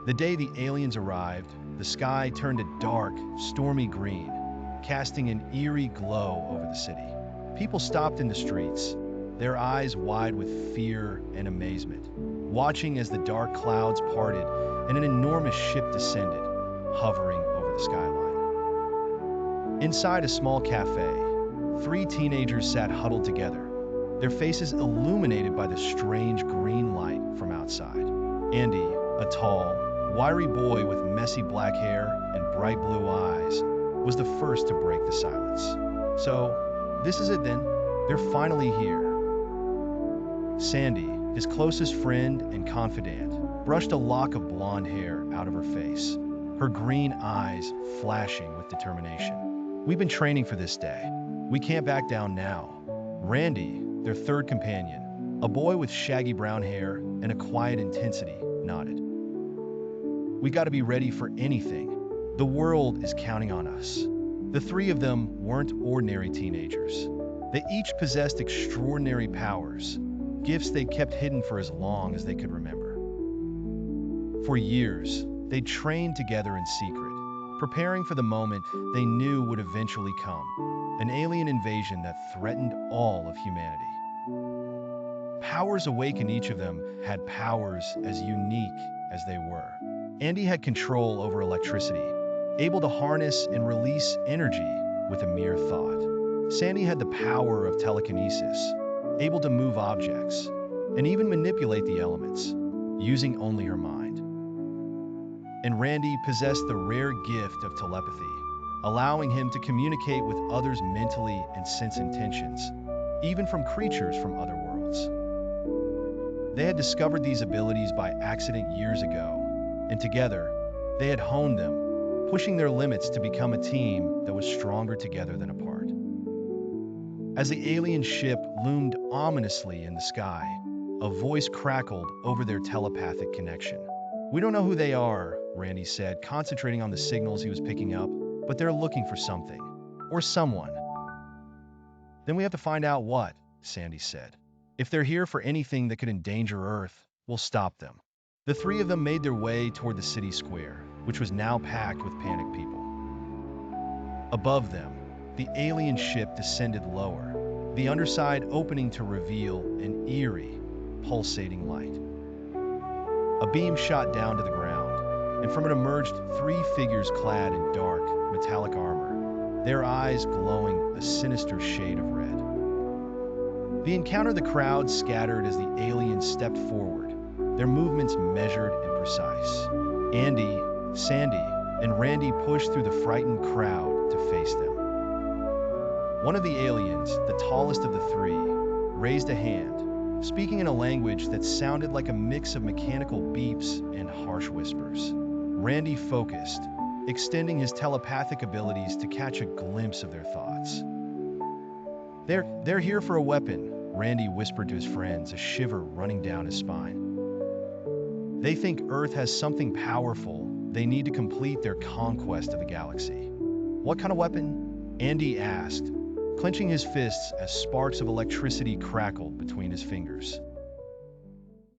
The day the aliens arrived, the sky turned a dark, stormy green, casting an eerie glow over the city. People stopped in the streets, their eyes wide with fear and amazement, watching as the dark clouds parted and an enormous ship descended, hovering over the skyline. Inside a small cafe, three teenagers sat huddled together, their faces illuminated by the strange green light from outside. Andy, a tall, wiry boy with messy black hair and bright blue eyes, was the first to break the silence. "So, this is it then? They're finally here." Sandy, his closest friend and confidant, brushed a lock of blonde hair out of her face, her green eyes flashing with determination. "We've been training for this day. We can't back down now." Randy, their third companion, a boy with shaggy brown hair and a quiet intensity, nodded. "We gotta be ready for anything. The world is counting on us." The three of them weren't ordinary teenagers. They each possessed extraordinary powers, gifts they kept hidden for as long as they could remember. For years, they trained together in secret, preparing for the moment they knew would eventually come, an alien invasion that threatened all of humanity. Powers awakened. Each of them had powers as unique as they were. Andy had control over electricity, able to harness and release energy with a mere thought. Sandy had the power of telekinesis, able to move objects, and even manipulate the elements, using only her mind. And Randy possessed the rare gift of telepathy, allowing him to communicate with others mentally and sense intentions, even from creatures from other worlds. They had discovered these abilities by accident years ago, and together, they had honed them, pushing their limits to become a team that was stronger together than apart. As the alien ship loomed ominously in the sky, a voice crackled over their telepathic connection. "We don't know who they are," Randy said, concentrating on the signals he was picking up, "but they're looking for something, or someone." "Then we have to find out what," Sandy said. "If they're here for anything that could endanger Earth, we'll stop them." The three of them made their way toward the city square, which was now packed with panicked people. Above them, the alien ship descended lower, the underside opening to reveal an eerie, pulsating light. A beam shot down to the ground, and from it emerged three figures clad in dark, metallic armor, their eyes glowing a sinister shade of red. The encounter, the crowd scattered as the aliens stepped forward, their movements measured and precise. Andy, Sandy, and Randy pushed through the frightened crowd to face them. One of the aliens, the tallest of the three, raised a hand, speaking in a language that sounded like a mix of mechanical beeps and harsh whispers. Randy focused, extending his telepathic abilities to catch a glimpse of their thoughts. They're here for a weapon," Randy whispered to his friends, a shiver running down his spine. "They think Earth has something powerful they need to complete their conquest of the galaxy." "What kind of weapon?" Andy asked, clenching his fists as sparks of electricity crackled between his fingers.